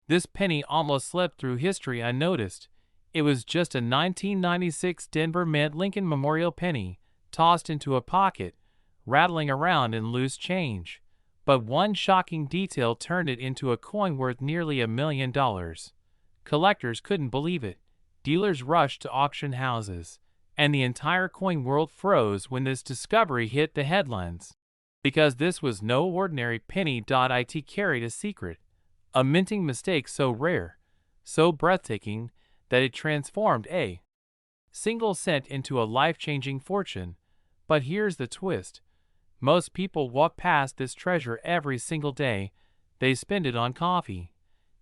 This penny almost slipped through history unnoticed. It was just a 1996 Denver Mint Lincoln Memorial penny, tossed into a pocket, rattling around in loose change. But one shocking detail turned it into a coin worth nearly $1 million. Collectors couldn't believe it. Dealers rushed to auction houses, and the entire coin world froze when this discovery hit the headlines. Because this was no ordinary penny. It carried a secret, a minting mistake so rare, so breathtaking, that it transformed a single cent into a life-changing fortune. But here's the twist. Most people walk past this treasure every single day. They spend it on coffee.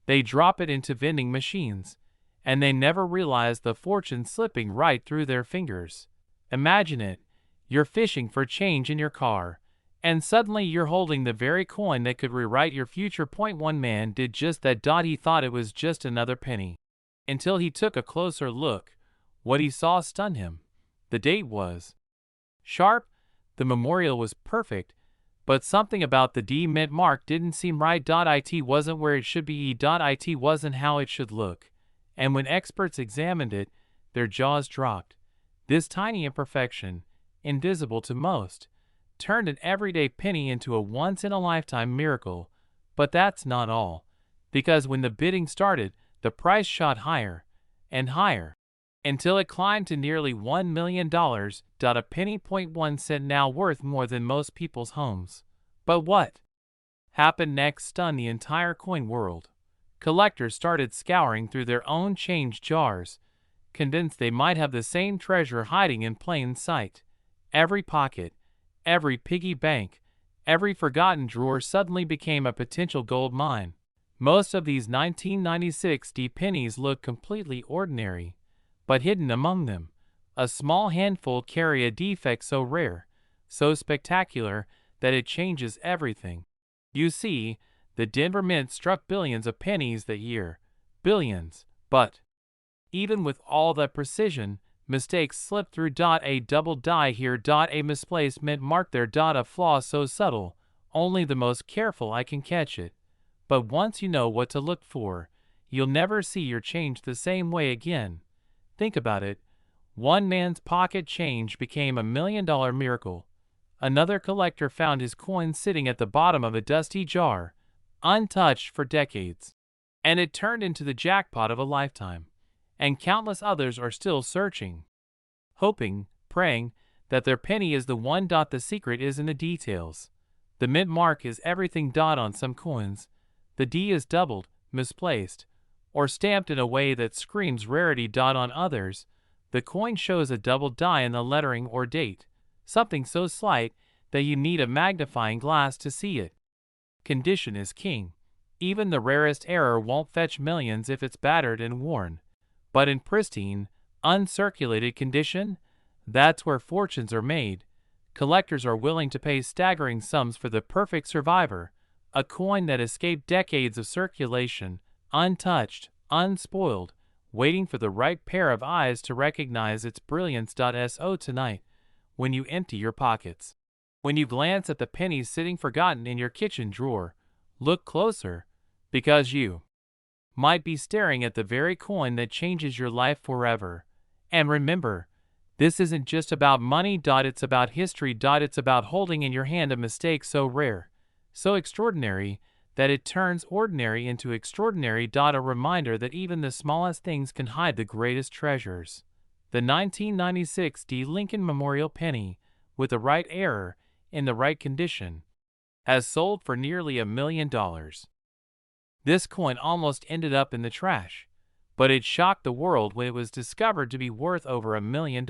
They drop it into vending machines, and they never realize the fortune slipping right through their fingers. Imagine it. You're fishing for change in your car, and suddenly you're holding the very coin that could rewrite your future. One man did just that. He thought it was just another penny, until he took a closer look. What he saw stunned him. The date was sharp, the memorial was perfect, but something about the D mint mark didn't seem right. It wasn't where it should be. It wasn't how it should look. And when experts examined it, their jaws dropped. This tiny imperfection, invisible to most, turned an everyday penny into a once-in-a-lifetime miracle. But that's not all, because when the bidding started, the price shot higher and higher, until it climbed to nearly $1 million. A penny, 1 cent, now worth more than most people's homes. But what happened next stunned the entire coin world. Collectors started scouring through their own change jars, convinced they might have the same treasure hiding in plain sight. Every pocket, every piggy bank, every forgotten drawer suddenly became a potential gold mine. Most of these 1996 D pennies look completely ordinary, but hidden among them, a small handful carry a defect so rare, so spectacular, that it changes everything. You see, the Denver Mint struck billions of pennies that year. Billions. But even with all that precision, mistakes slipped through. A double die here. A misplaced mint mark there. A flaw so subtle, only the most careful eye can catch it. But once you know what to look for, you'll never see your change the same way again. Think about it. One man's pocket change became $1 million miracle. Another collector found his coin sitting at the bottom of a dusty jar, untouched for decades, and it turned into the jackpot of a lifetime. And countless others are still searching, hoping, praying that their penny is the one. The secret is in the details. The mint mark is everything. On some coins, the D is doubled, misplaced, or stamped in a way that screams rarity. On others, the coin shows a double die in the lettering or date, something so slight that you need a magnifying glass to see it. Condition is king. Even the rarest error won't fetch millions if it's battered and worn. But in pristine, uncirculated condition, that's where fortunes are made. Collectors are willing to pay staggering sums for the perfect survivor, a coin that escaped decades of circulation, untouched, unspoiled, waiting for the right pair of eyes to recognize its brilliance. So tonight, when you empty your pockets, when you glance at the pennies sitting forgotten in your kitchen drawer, look closer, because you might be staring at the very coin that changes your life forever. And remember, this isn't just about money. It's about history. It's about holding in your hand a mistake so rare, so extraordinary, that it turns ordinary into extraordinary. A reminder that even the smallest things can hide the greatest treasures. The 1996 D Lincoln Memorial penny, with the right error, in the right condition, has sold for nearly $1 million. This coin almost ended up in the trash, but it shocked the world when it was discovered to be worth over $1 million.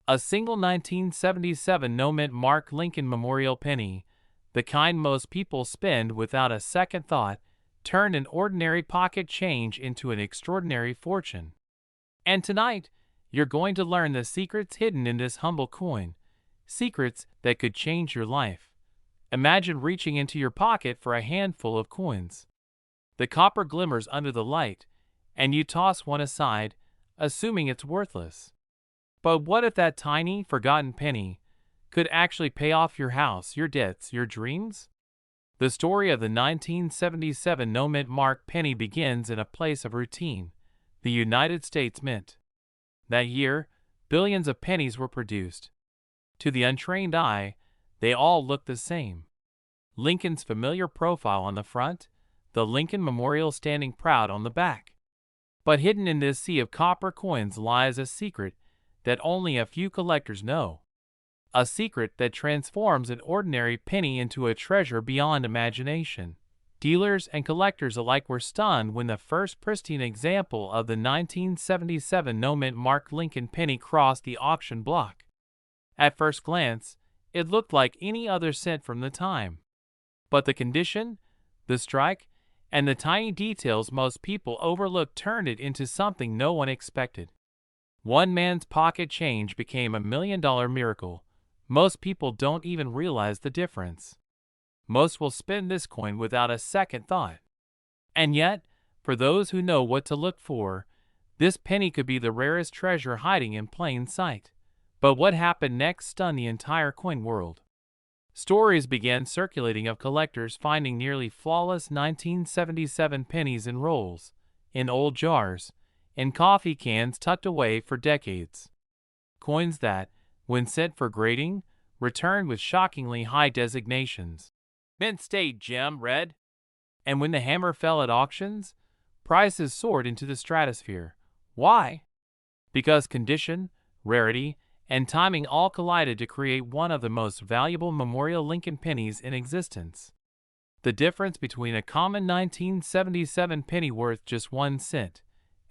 A single 1977 no mint mark Lincoln Memorial penny, the kind most people spend without a second thought, turned an ordinary pocket change into an extraordinary fortune. And tonight, you're going to learn the secrets hidden in this humble coin, secrets that could change your life. Imagine reaching into your pocket for a handful of coins. The copper glimmers under the light, and you toss one aside, assuming it's worthless. But what if that tiny, forgotten penny could actually pay off your house, your debts, your dreams? The story of the 1977 no-mint mark penny begins in a place of routine, the United States Mint. That year, billions of pennies were produced. To the untrained eye, they all looked the same. Lincoln's familiar profile on the front, the Lincoln Memorial standing proud on the back. But hidden in this sea of copper coins lies a secret that only a few collectors know. A secret that transforms an ordinary penny into a treasure beyond imagination. Dealers and collectors alike were stunned when the first pristine example of the 1977 no-mint mark Lincoln penny crossed the auction block. At first glance, it looked like any other cent from the time. But the condition, the strike, and the tiny details most people overlooked turned it into something no one expected. One man's pocket change became $1 million miracle. Most people don't even realize the difference. Most will spend this coin without a second thought. And yet, for those who know what to look for, this penny could be the rarest treasure hiding in plain sight. But what happened next stunned the entire coin world. Stories began circulating of collectors finding nearly flawless 1977 pennies in rolls, in old jars, in coffee cans tucked away for decades. Coins that, when sent for grading, returned with shockingly high designations. Mint state gem red. And when the hammer fell at auctions, prices soared into the stratosphere. Why? Because condition, rarity, and timing all collided to create one of the most valuable memorial Lincoln pennies in existence. The difference between a common 1977 penny worth just 1 cent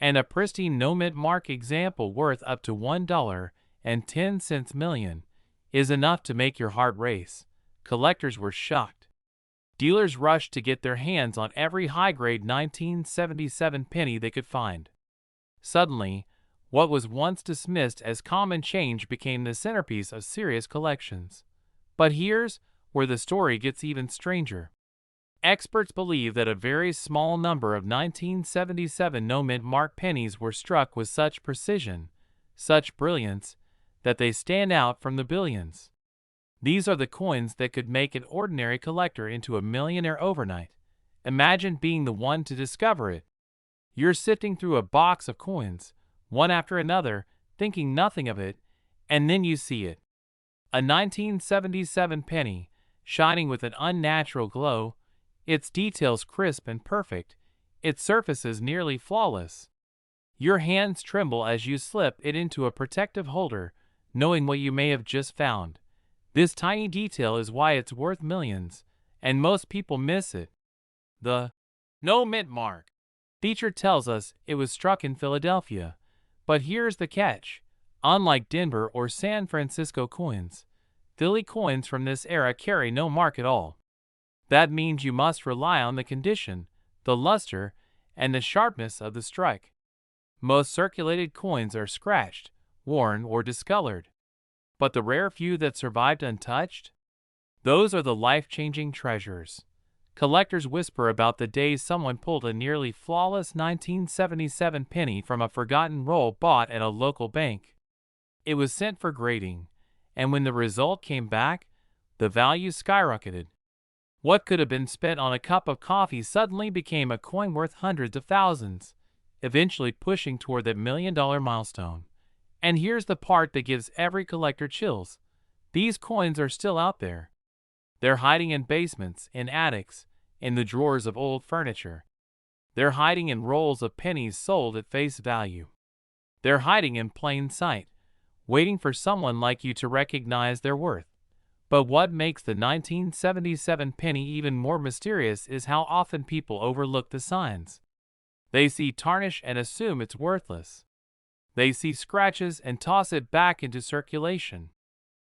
and a pristine no-mint mark example worth up to $1.10 million is enough to make your heart race. Collectors were shocked. Dealers rushed to get their hands on every high-grade 1977 penny they could find. Suddenly, what was once dismissed as common change became the centerpiece of serious collections. But here's where the story gets even stranger. Experts believe that a very small number of 1977 no-mint mark pennies were struck with such precision, such brilliance, that they stand out from the billions. These are the coins that could make an ordinary collector into a millionaire overnight. Imagine being the one to discover it. You're sifting through a box of coins, one after another, thinking nothing of it, and then you see it. A 1977 penny, shining with an unnatural glow, its details crisp and perfect, its surfaces nearly flawless. Your hands tremble as you slip it into a protective holder, knowing what you may have just found. This tiny detail is why it's worth millions, and most people miss it. The no-mint mark feature tells us it was struck in Philadelphia. But here's the catch. Unlike Denver or San Francisco coins, Philly coins from this era carry no mark at all. That means you must rely on the condition, the luster, and the sharpness of the strike. Most circulated coins are scratched, worn, or discolored. But the rare few that survived untouched? Those are the life-changing treasures. Collectors whisper about the days someone pulled a nearly flawless 1977 penny from a forgotten roll bought at a local bank. It was sent for grading, and when the result came back, the value skyrocketed. What could have been spent on a cup of coffee suddenly became a coin worth hundreds of thousands, eventually pushing toward that $1 million milestone. And here's the part that gives every collector chills. These coins are still out there. They're hiding in basements, in attics, in the drawers of old furniture. They're hiding in rolls of pennies sold at face value. They're hiding in plain sight, waiting for someone like you to recognize their worth. But what makes the 1977 penny even more mysterious is how often people overlook the signs. They see tarnish and assume it's worthless. They see scratches and toss it back into circulation.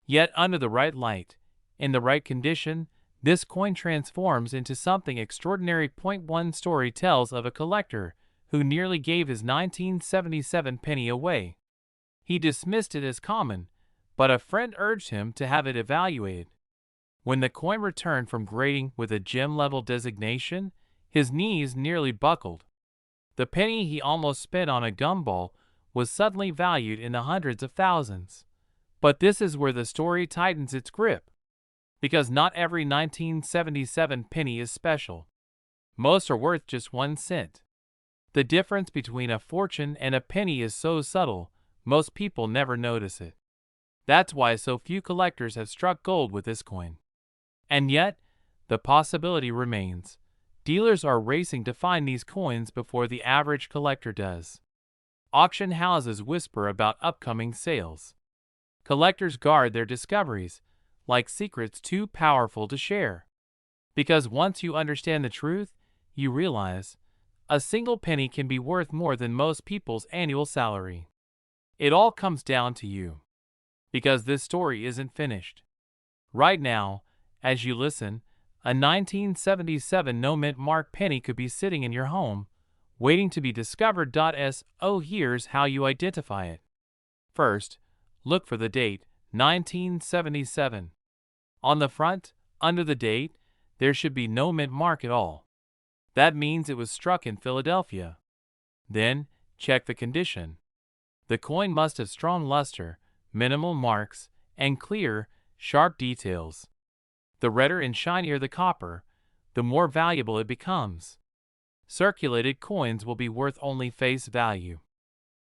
Yet under the right light, in the right condition, this coin transforms into something extraordinary. One story tells of a collector who nearly gave his 1977 penny away. He dismissed it as common, but a friend urged him to have it evaluated. When the coin returned from grading with a gem-level designation, his knees nearly buckled. The penny he almost spent on a gumball was suddenly valued in the hundreds of thousands. But this is where the story tightens its grip. Because not every 1977 penny is special. Most are worth just 1 cent. The difference between a fortune and a penny is so subtle, most people never notice it. That's why so few collectors have struck gold with this coin. And yet, the possibility remains. Dealers are racing to find these coins before the average collector does. Auction houses whisper about upcoming sales. Collectors guard their discoveries, like secrets too powerful to share. Because once you understand the truth, you realize a single penny can be worth more than most people's annual salary. It all comes down to you. Because this story isn't finished. Right now, as you listen, a 1977 no-mint mark penny could be sitting in your home, waiting to be discovered. So here's how you identify it. First, look for the date, 1977. On the front, under the date, there should be no mint mark at all. That means it was struck in Philadelphia. Then, check the condition. The coin must have strong luster, minimal marks, and clear, sharp details. The redder and shinier the copper, the more valuable it becomes. Circulated coins will be worth only face value.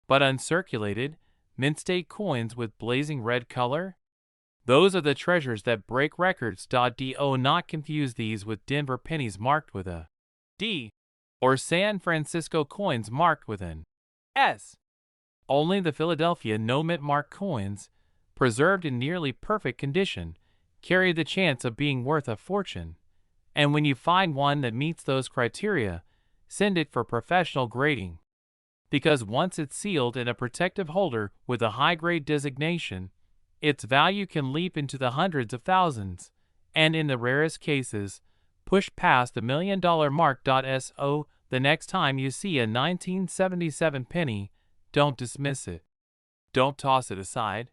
But uncirculated, mint-state coins with blazing red color? Those are the treasures that break records. Do not confuse these with Denver pennies marked with a D or San Francisco coins marked with an S. Only the Philadelphia no-mint mark coins, preserved in nearly perfect condition, carry the chance of being worth a fortune. And when you find one that meets those criteria, send it for professional grading. Because once it's sealed in a protective holder with a high-grade designation, its value can leap into the hundreds of thousands, and in the rarest cases, push past the $1 million mark. So the next time you see a 1977 penny, don't dismiss it. Don't toss it aside.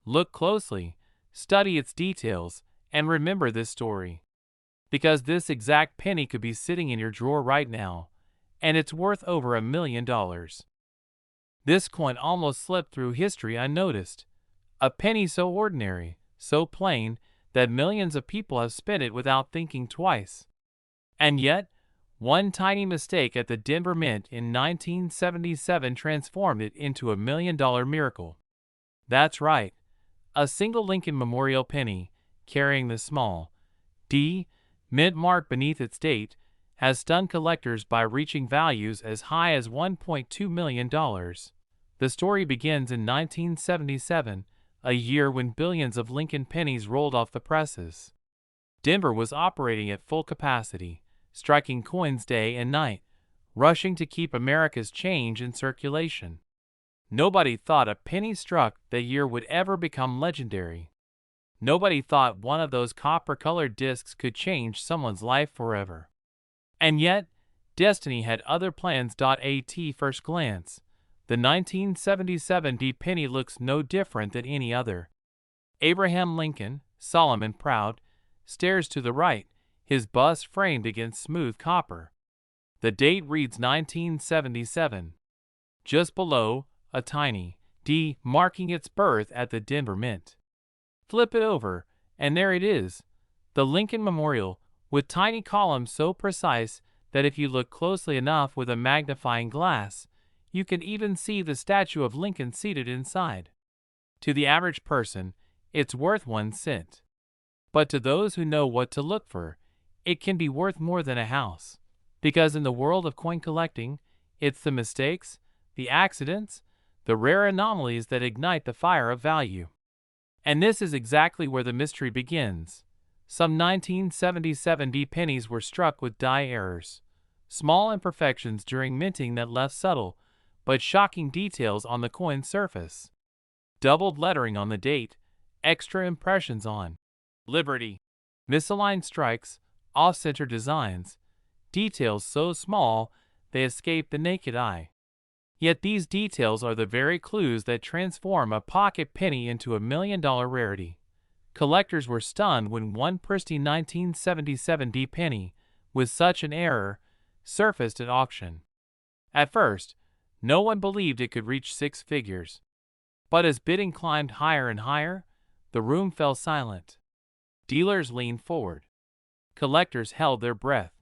Look closely, study its details, and remember this story. Because this exact penny could be sitting in your drawer right now, and it's worth over $1 million. This coin almost slipped through history unnoticed. A penny so ordinary, so plain, that millions of people have spent it without thinking twice. And yet, one tiny mistake at the Denver Mint in 1977 transformed it into $1 million miracle. That's right, a single Lincoln Memorial penny, carrying the small D mint mark beneath its date, has stunned collectors by reaching values as high as $1.2 million. The story begins in 1977, a year when billions of Lincoln pennies rolled off the presses. Denver was operating at full capacity, striking coins day and night, rushing to keep America's change in circulation. Nobody thought a penny struck that year would ever become legendary. Nobody thought one of those copper-colored discs could change someone's life forever. And yet, destiny had other plans. At first glance, the 1977 D penny looks no different than any other. Abraham Lincoln, solemn and proud, stares to the right, his bust framed against smooth copper. The date reads 1977. Just below, a tiny D marking its birth at the Denver Mint. Flip it over, and there it is, the Lincoln Memorial, with tiny columns so precise that if you look closely enough with a magnifying glass, you can even see the statue of Lincoln seated inside. To the average person, it's worth 1 cent. But to those who know what to look for, it can be worth more than a house. Because in the world of coin collecting, it's the mistakes, the accidents, the rare anomalies that ignite the fire of value. And this is exactly where the mystery begins. Some 1977 D pennies were struck with die errors, small imperfections during minting that left subtle but shocking details on the coin's surface. Doubled lettering on the date, extra impressions on Liberty, misaligned strikes, off-center designs, details so small they escape the naked eye. Yet these details are the very clues that transform a pocket penny into $1 million rarity. Collectors were stunned when one pristine 1977 D penny, with such an error, surfaced at auction. At first, no one believed it could reach 6 figures. But as bidding climbed higher and higher, the room fell silent. Dealers leaned forward. Collectors held their breath.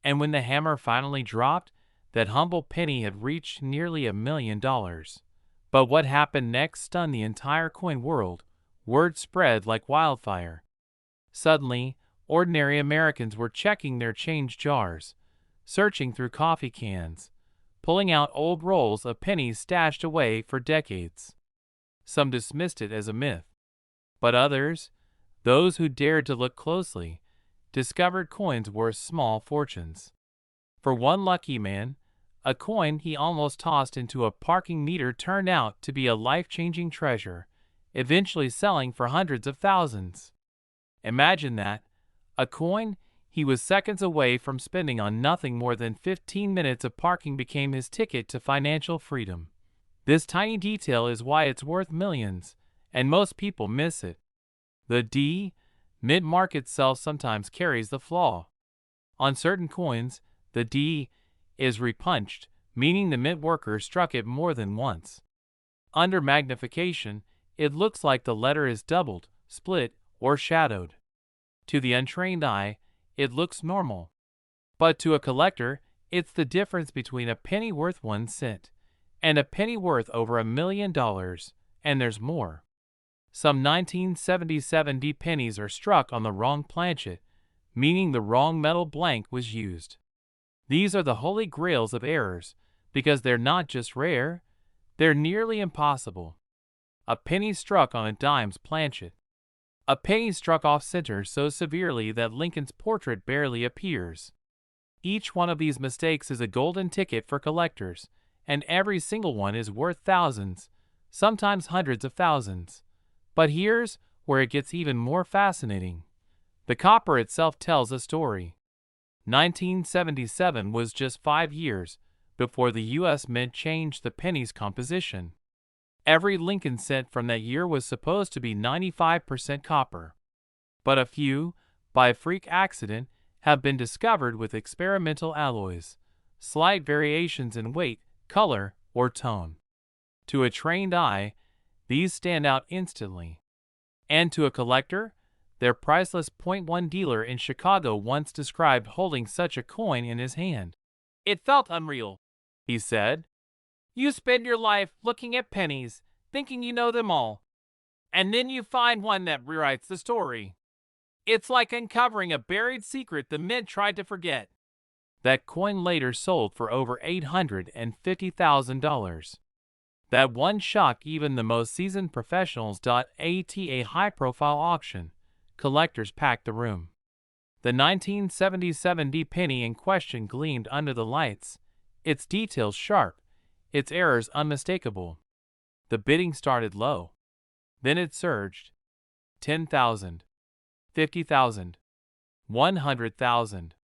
And when the hammer finally dropped, that humble penny had reached nearly $1 million. But what happened next stunned the entire coin world. Word spread like wildfire. Suddenly, ordinary Americans were checking their change jars, searching through coffee cans, pulling out old rolls of pennies stashed away for decades. Some dismissed it as a myth, but others, those who dared to look closely, discovered coins worth small fortunes. For one lucky man, a coin he almost tossed into a parking meter turned out to be a life-changing treasure, eventually selling for hundreds of thousands. Imagine that, a coin he was seconds away from spending on nothing more than 15 minutes of parking became his ticket to financial freedom. This tiny detail is why it's worth millions, and most people miss it. The mid-market self sometimes carries the flaw. On certain coins, the D is repunched, meaning the mint worker struck it more than once. Under magnification, it looks like the letter is doubled, split, or shadowed. To the untrained eye, it looks normal. But to a collector, it's the difference between a penny worth 1 cent and a penny worth over $1 million, and there's more. Some 1977 D pennies are struck on the wrong planchet, meaning the wrong metal blank was used. These are the holy grails of errors, because they're not just rare, they're nearly impossible. A penny struck on a dime's planchet. A penny struck off-center so severely that Lincoln's portrait barely appears. Each one of these mistakes is a golden ticket for collectors, and every single one is worth thousands, sometimes hundreds of thousands. But here's where it gets even more fascinating. The copper itself tells a story. 1977 was just 5 years before the U.S. Mint changed the penny's composition. Every Lincoln cent from that year was supposed to be 95% copper. But a few, by freak accident, have been discovered with experimental alloys, slight variations in weight, color, or tone. To a trained eye, these stand out instantly. And to a collector, their priceless .1 dealer in Chicago once described holding such a coin in his hand. "It felt unreal," he said. "You spend your life looking at pennies, thinking you know them all. And then you find one that rewrites the story. It's like uncovering a buried secret the mint tried to forget." That coin later sold for over $850,000. That one shocked even the most seasoned professionals. At a high-profile auction, collectors packed the room. The 1977 D penny in question gleamed under the lights, its details sharp, its errors unmistakable. The bidding started low. Then it surged. 10,000. 50,000. 100,000.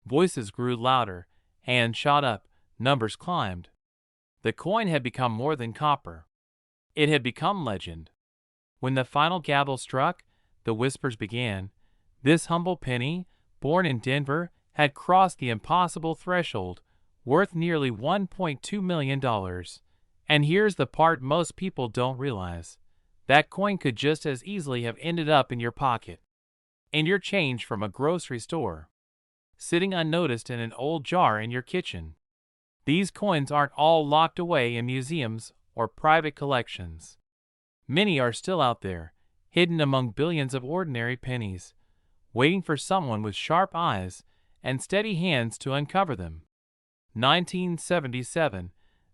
Voices grew louder, hands shot up, numbers climbed. The coin had become more than copper. It had become legend. When the final gavel struck, the whispers began. This humble penny, born in Denver, had crossed the impossible threshold, worth nearly $1.2 million. And here's the part most people don't realize. That coin could just as easily have ended up in your pocket, in your change from a grocery store, sitting unnoticed in an old jar in your kitchen. These coins aren't all locked away in museums or private collections. Many are still out there, hidden among billions of ordinary pennies, waiting for someone with sharp eyes and steady hands to uncover them. 1977.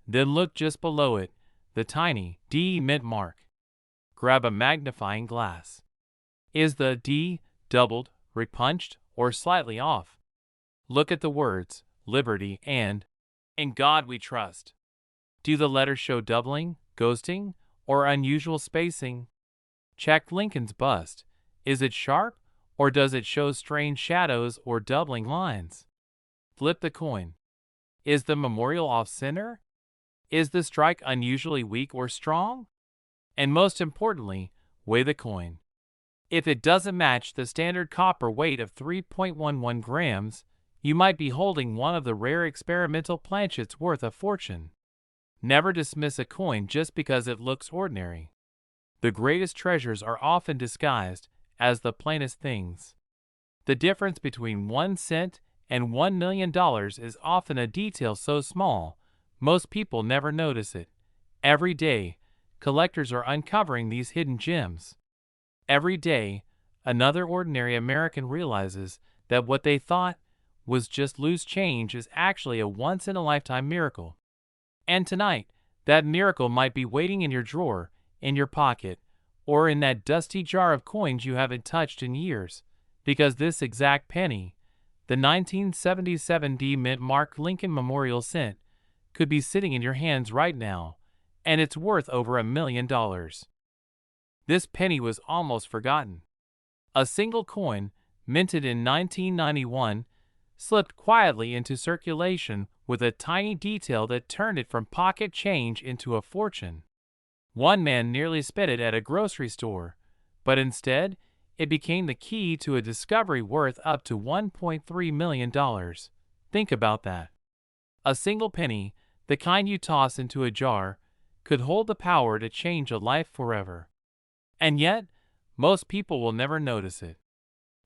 Then look just below it, the tiny D mint mark. Grab a magnifying glass. Is the D doubled, repunched, or slightly off? Look at the words, Liberty and "In God We Trust." Do the letters show doubling, ghosting, or unusual spacing? Check Lincoln's bust. Is it sharp, or does it show strange shadows or doubling lines? Flip the coin. Is the memorial off-center? Is the strike unusually weak or strong? And most importantly, weigh the coin. If it doesn't match the standard copper weight of 3.11 grams, you might be holding one of the rare experimental planchets worth a fortune. Never dismiss a coin just because it looks ordinary. The greatest treasures are often disguised, as the plainest things. The difference between 1 cent and $1 million is often a detail so small, most people never notice it. Every day, collectors are uncovering these hidden gems. Every day, another ordinary American realizes that what they thought was just loose change is actually a once-in-a-lifetime miracle. And tonight, that miracle might be waiting in your drawer, in your pocket, or in that dusty jar of coins you haven't touched in years, because this exact penny, the 1977 D Mint Mark Lincoln Memorial Cent, could be sitting in your hands right now, and it's worth over $1 million. This penny was almost forgotten. A single coin, minted in 1991, slipped quietly into circulation with a tiny detail that turned it from pocket change into a fortune. One man nearly spent it at a grocery store, but instead, it became the key to a discovery worth up to $1.3 million. Think about that. A single penny, the kind you toss into a jar, could hold the power to change a life forever. And yet, most people will never notice it.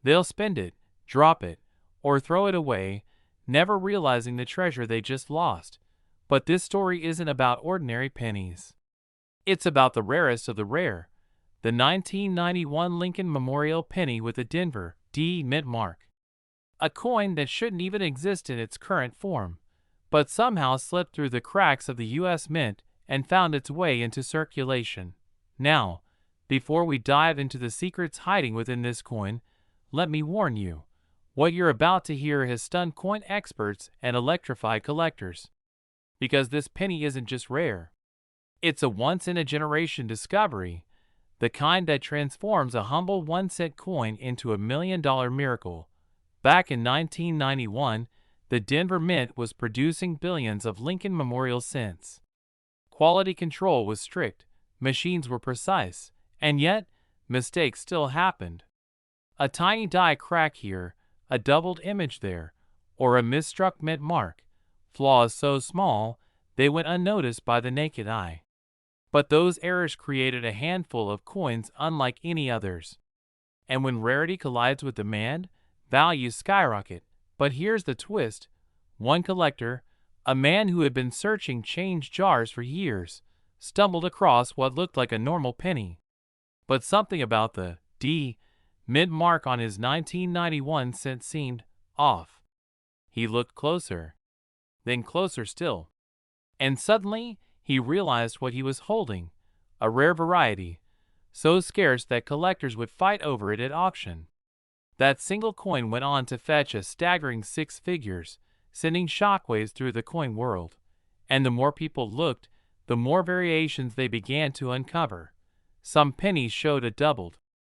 They'll spend it, drop it, or throw it away, never realizing the treasure they just lost. But this story isn't about ordinary pennies. It's about the rarest of the rare, the 1991 Lincoln Memorial Penny with a Denver D Mint mark. A coin that shouldn't even exist in its current form, but somehow slipped through the cracks of the U.S. Mint and found its way into circulation. Now, before we dive into the secrets hiding within this coin, let me warn you, what you're about to hear has stunned coin experts and electrified collectors. Because this penny isn't just rare. It's a once-in-a-generation discovery, the kind that transforms a humble 1-cent coin into $1 million miracle. Back in 1991, the Denver Mint was producing billions of Lincoln Memorial cents. Quality control was strict, machines were precise, and yet, mistakes still happened. A tiny die crack here, a doubled image there, or a misstruck mint mark, flaws so small they went unnoticed by the naked eye. But those errors created a handful of coins unlike any others. And when rarity collides with demand, values skyrocket. But here's the twist. One collector, a man who had been searching change jars for years, stumbled across what looked like a normal penny. But something about the D Mint mark on his 1991 cent seemed off. He looked closer, then closer still, and suddenly he realized what he was holding, a rare variety, so scarce that collectors would fight over it at auction. That single coin went on to fetch a staggering 6 figures, sending shockwaves through the coin world, and the more people looked, the more variations they began to uncover. Some pennies showed a doubled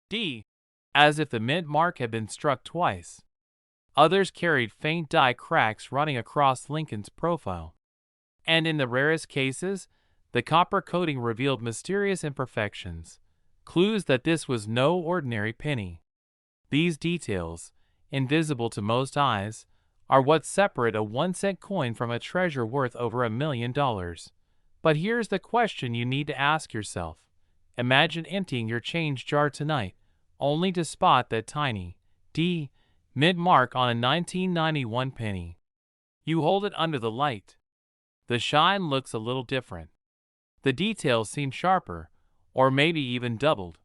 D, as if the mint mark had been struck twice. Others carried faint die cracks running across Lincoln's profile. And in the rarest cases, the copper coating revealed mysterious imperfections, clues that this was no ordinary penny. These details, invisible to most eyes, are what separate a 1-cent coin from a treasure worth over $1 million. But here's the question you need to ask yourself. Imagine emptying your change jar tonight, only to spot that tiny D Mint mark on a 1991 penny. You hold it under the light. The shine looks a little different. The details seem sharper, or maybe even doubled.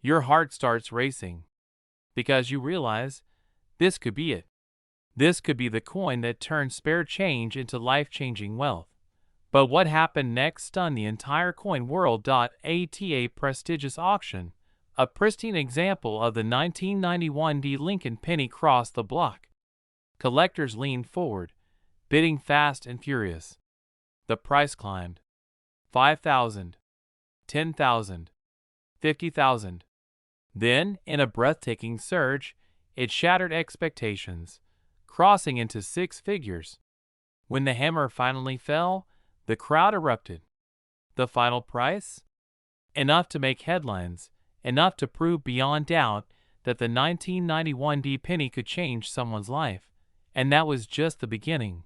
Your heart starts racing, because you realize this could be it. This could be the coin that turned spare change into life-changing wealth. But what happened next stunned the entire coin world. At a prestigious auction, a pristine example of the 1991 D Lincoln penny crossed the block. Collectors leaned forward, bidding fast and furious. The price climbed. 5,000, 10,000, 50,000. Then, in a breathtaking surge, it shattered expectations, crossing into 6 figures. When the hammer finally fell, the crowd erupted. The final price? Enough to make headlines, enough to prove beyond doubt that the 1991 D penny could change someone's life. And that was just the beginning,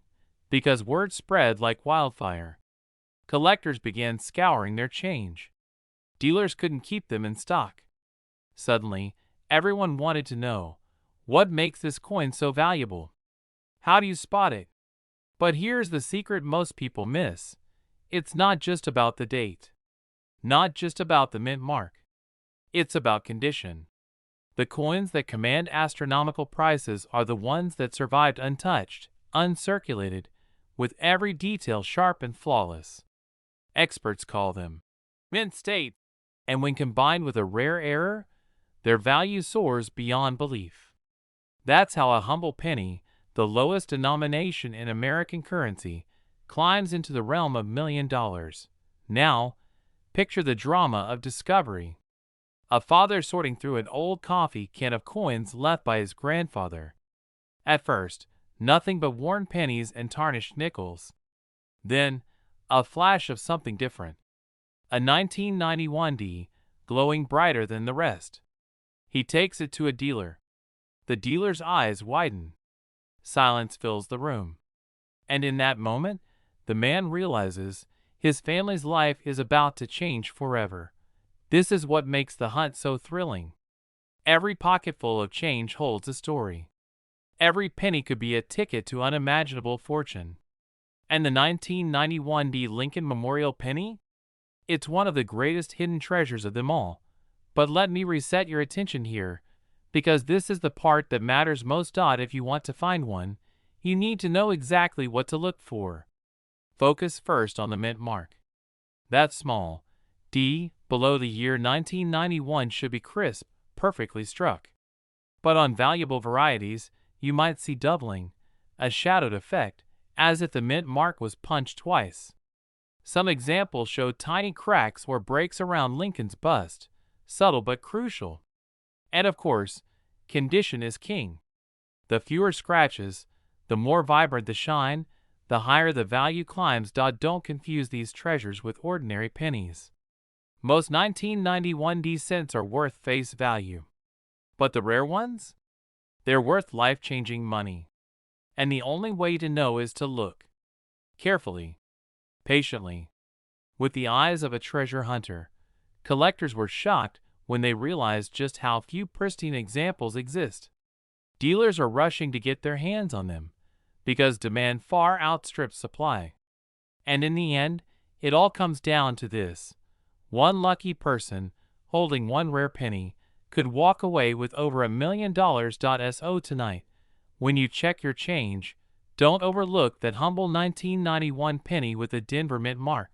because word spread like wildfire. Collectors began scouring their change. Dealers couldn't keep them in stock. Suddenly, Everyone wanted to know, what makes this coin so valuable? How do you spot it? But here's the secret most people miss. It's not just about the date. Not just about the mint mark. It's about condition. The coins that command astronomical prices are the ones that survived untouched, uncirculated, with every detail sharp and flawless. Experts call them mint state, and when combined with a rare error, their value soars beyond belief. That's how a humble penny, the lowest denomination in American currency, climbs into the realm of $1 million. Now, picture the drama of discovery. A father sorting through an old coffee can of coins left by his grandfather. At first, nothing but worn pennies and tarnished nickels. Then, a flash of something different. A 1991 D, glowing brighter than the rest. He takes it to a dealer. The dealer's eyes widen. Silence fills the room. And in that moment, the man realizes his family's life is about to change forever. This is what makes the hunt so thrilling. Every pocketful of change holds a story. Every penny could be a ticket to unimaginable fortune. And the 1991 D Lincoln Memorial Penny? It's one of the greatest hidden treasures of them all. But let me reset your attention here, because this is the part that matters most. If you want to find one, you need to know exactly what to look for. Focus first on the mint mark. That small D below the year 1991 should be crisp, perfectly struck. But on valuable varieties, you might see doubling, a shadowed effect, as if the mint mark was punched twice. Some examples show tiny cracks or breaks around Lincoln's bust, subtle but crucial. And of course, condition is king. The fewer scratches, the more vibrant the shine, the higher the value climbs. Don't confuse these treasures with ordinary pennies. Most 1991 D cents are worth face value. But the rare ones? They're worth life-changing money. And the only way to know is to look. Carefully. Patiently. With the eyes of a treasure hunter. Collectors were shocked when they realized just how few pristine examples exist. Dealers are rushing to get their hands on them, because demand far outstrips supply. And in the end, it all comes down to this. One lucky person, holding one rare penny, could walk away with over $1 million. So tonight, when you check your change, don't overlook that humble 1991 penny with the Denver mint mark.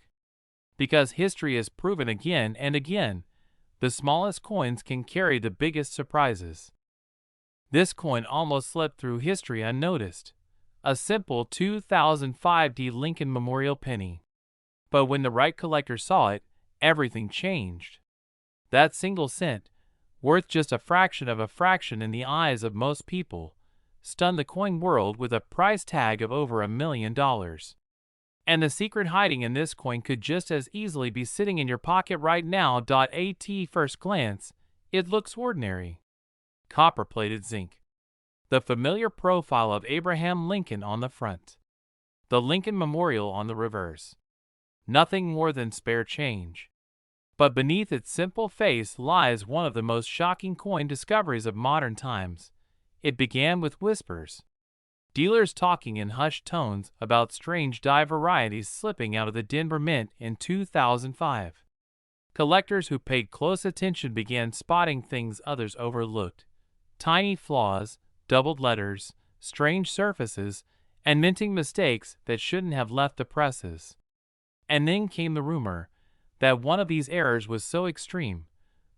Because history has proven again and again, the smallest coins can carry the biggest surprises. This coin almost slipped through history unnoticed. A simple 2005 D Lincoln Memorial Penny. But when the right collector saw it, everything changed. That single cent, worth just a fraction of a fraction in the eyes of most people, stunned the coin world with a price tag of over $1 million. And the secret hiding in this coin could just as easily be sitting in your pocket right now. At first glance, it looks ordinary. Copper-plated zinc. The familiar profile of Abraham Lincoln on the front. The Lincoln Memorial on the reverse. Nothing more than spare change. But beneath its simple face lies one of the most shocking coin discoveries of modern times. It began with whispers. Dealers talking in hushed tones about strange dye varieties slipping out of the Denver Mint in 2005. Collectors who paid close attention began spotting things others overlooked. Tiny flaws, doubled letters, strange surfaces, and minting mistakes that shouldn't have left the presses. And then came the rumor that one of these errors was so extreme,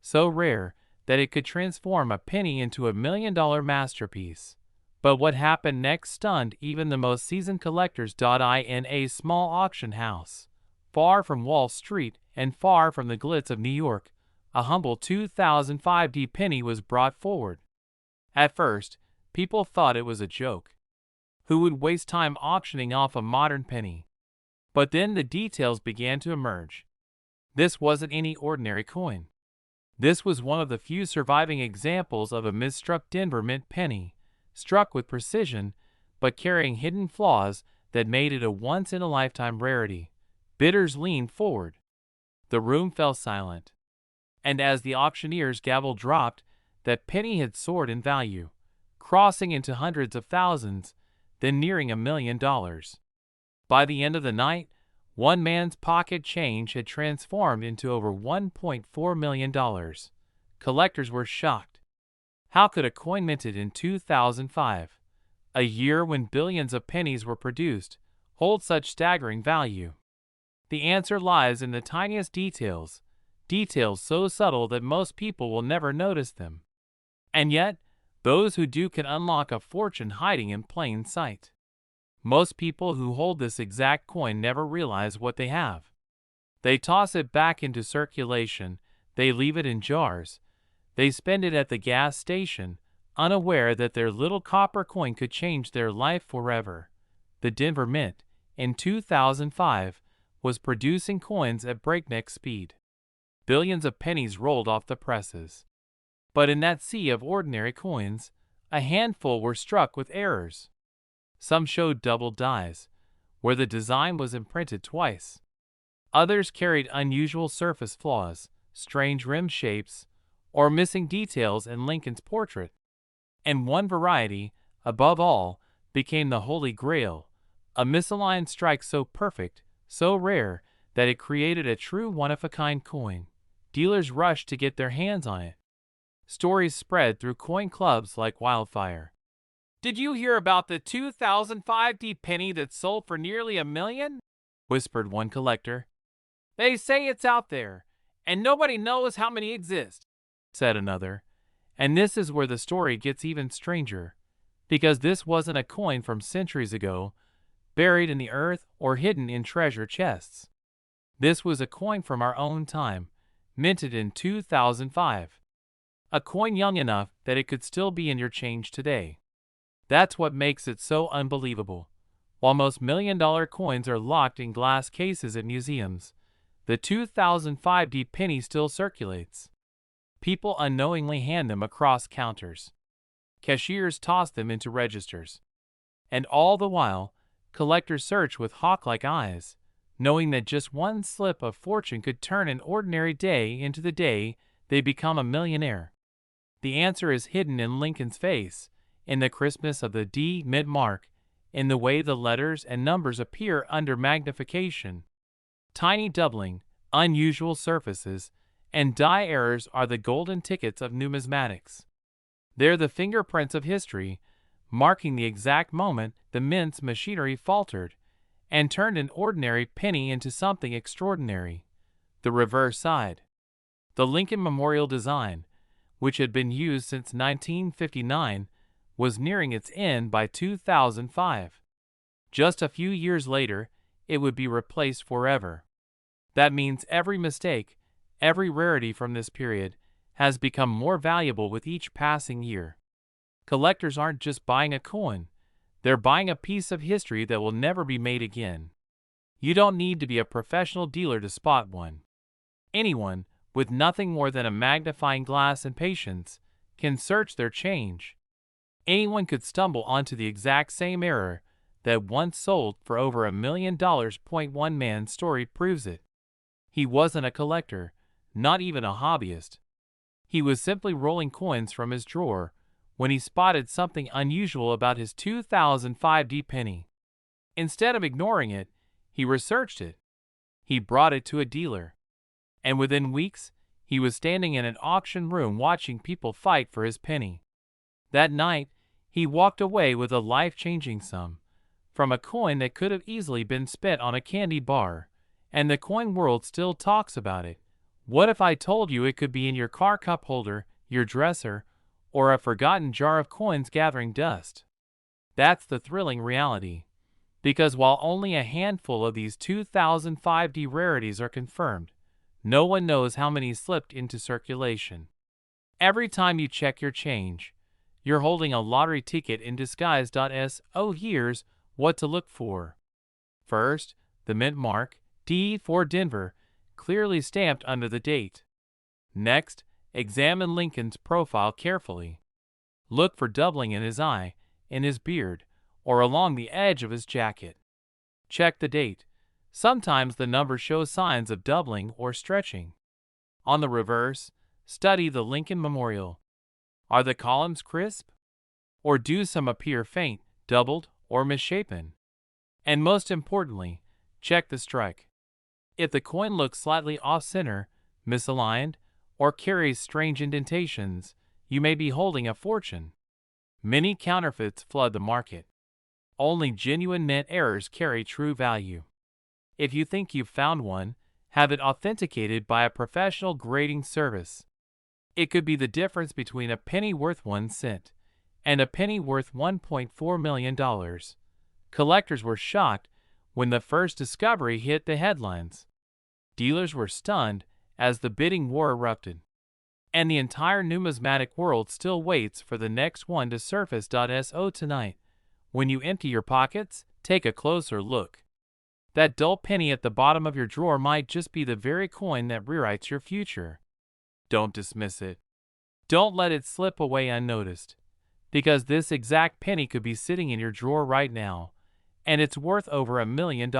so rare, that it could transform a penny into $1 million masterpiece. But what happened next stunned even the most seasoned collectors. In a small auction house, far from Wall Street and far from the glitz of New York, a humble 2005 D penny was brought forward. At first, people thought it was a joke. Who would waste time auctioning off a modern penny? But then the details began to emerge. This wasn't any ordinary coin. This was one of the few surviving examples of a misstruck Denver Mint penny, struck with precision, but carrying hidden flaws that made it a once-in-a-lifetime rarity. Bidders leaned forward. The room fell silent. And as the auctioneer's gavel dropped, that penny had soared in value, crossing into hundreds of thousands, then nearing $1 million. By the end of the night, one man's pocket change had transformed into over $1.4 million. Collectors were shocked. How could a coin minted in 2005, a year when billions of pennies were produced, hold such staggering value? The answer lies in the tiniest details, details so subtle that most people will never notice them. And yet, those who do can unlock a fortune hiding in plain sight. Most people who hold this exact coin never realize what they have. They toss it back into circulation, they leave it in jars, they spend it at the gas station, unaware that their little copper coin could change their life forever. The Denver Mint, in 2005, was producing coins at breakneck speed. Billions of pennies rolled off the presses. But in that sea of ordinary coins, a handful were struck with errors. Some showed double dies, where the design was imprinted twice. Others carried unusual surface flaws, strange rim shapes, or missing details in Lincoln's portrait. And one variety, above all, became the Holy Grail, a misaligned strike so perfect, so rare, that it created a true one-of-a-kind coin. Dealers rushed to get their hands on it. Stories spread through coin clubs like wildfire. "Did you hear about the 2005 penny that sold for nearly $1 million?" whispered one collector. "They say it's out there, and nobody knows how many exist," said another. And this is where the story gets even stranger, because this wasn't a coin from centuries ago, buried in the earth or hidden in treasure chests. This was a coin from our own time, minted in 2005. A coin young enough that it could still be in your change today. That's what makes it so unbelievable. While most million-dollar coins are locked in glass cases at museums, the 2005 penny still circulates. People unknowingly hand them across counters. Cashiers toss them into registers. And all the while, collectors search with hawk-like eyes, knowing that just one slip of fortune could turn an ordinary day into the day they become a millionaire. The answer is hidden in Lincoln's face, in the crispness of the D mid mark, in the way the letters and numbers appear under magnification. Tiny doubling, unusual surfaces, and die errors are the golden tickets of numismatics. They're the fingerprints of history, marking the exact moment the mint's machinery faltered and turned an ordinary penny into something extraordinary. The reverse side. The Lincoln Memorial design, which had been used since 1959, was nearing its end by 2005. Just a few years later, it would be replaced forever. That means every mistake, every rarity from this period, has become more valuable with each passing year. Collectors aren't just buying a coin, they're buying a piece of history that will never be made again. You don't need to be a professional dealer to spot one. Anyone, with nothing more than a magnifying glass and patience, can search their change. Anyone could stumble onto the exact same error that once sold for over $1 million. One man's story proves it. He wasn't a collector, not even a hobbyist. He was simply rolling coins from his drawer when he spotted something unusual about his 2005 penny. Instead of ignoring it, he researched it. He brought it to a dealer. And within weeks, he was standing in an auction room watching people fight for his penny. That night, he walked away with a life-changing sum from a coin that could have easily been spent on a candy bar, and the coin world still talks about it. What if I told you it could be in your car cup holder, your dresser, or a forgotten jar of coins gathering dust? That's the thrilling reality. Because while only a handful of these 2005 rarities are confirmed, no one knows how many slipped into circulation. Every time you check your change, you're holding a lottery ticket in disguise. So here's what to look for. First, the mint mark, D for Denver, clearly stamped under the date. Next, examine Lincoln's profile carefully. Look for doubling in his eye, in his beard, or along the edge of his jacket. Check the date. Sometimes the number shows signs of doubling or stretching. On the reverse, study the Lincoln Memorial. Are the columns crisp? Or do some appear faint, doubled, or misshapen? And most importantly, check the strike. If the coin looks slightly off-center, misaligned, or carries strange indentations, you may be holding a fortune. Many counterfeits flood the market. Only genuine mint errors carry true value. If you think you've found one, have it authenticated by a professional grading service. It could be the difference between a penny worth 1 cent and a penny worth $1.4 million. Collectors were shocked when the first discovery hit the headlines. Dealers were stunned as the bidding war erupted. And the entire numismatic world still waits for the next one to surface. So tonight, when you empty your pockets, take a closer look. That dull penny at the bottom of your drawer might just be the very coin that rewrites your future. Don't dismiss it. Don't let it slip away unnoticed, because this exact penny could be sitting in your drawer right now, and it's worth over $1 million.